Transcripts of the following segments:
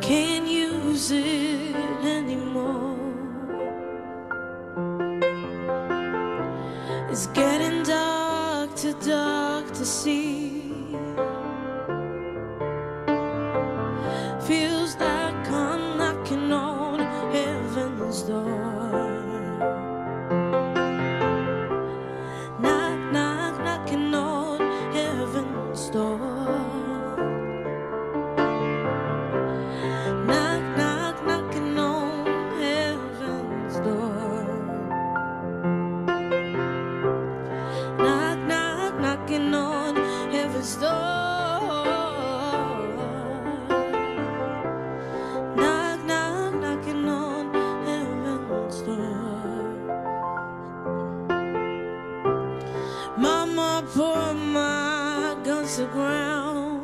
can't use it anymore. It's getting dark to see. Feels like I'm knocking on heaven's door. Knock, knock, knocking on heaven's door. Knock, knock, knocking on heaven's door. Knock, knock, knocking on heaven's door. Knock, knock, knocking on heaven's door. Mama, put my guns to ground.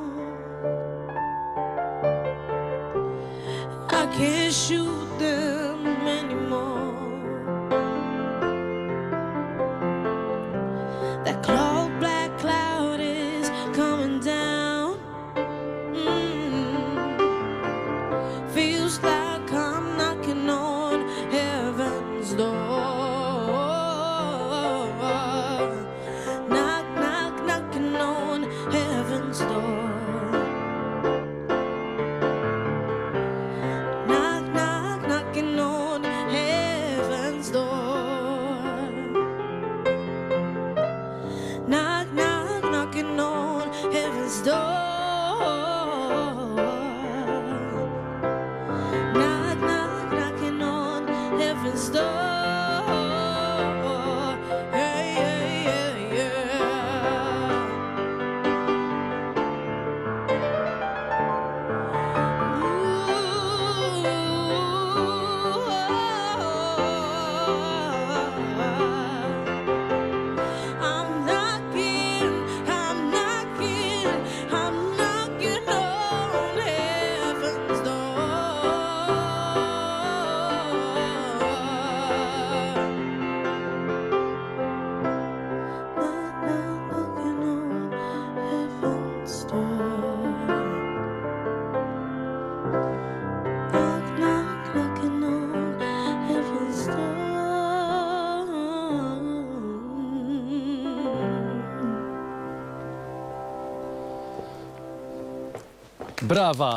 I can't shoot them anymore. That black cloud is coming down. Feels like I'm knocking on heaven's door. Knock, knock, knocking on heaven's door. Knock, knock, knocking on heaven's door. Knock, knock, knocking on heaven's door. Knock, knock, knocking on heaven's door. Hey, yeah, yeah, yeah. I'm knocking on heaven's door. Knock, knock, knocking on heaven's door. Knock, knock, knocking on heaven's door. Brawa!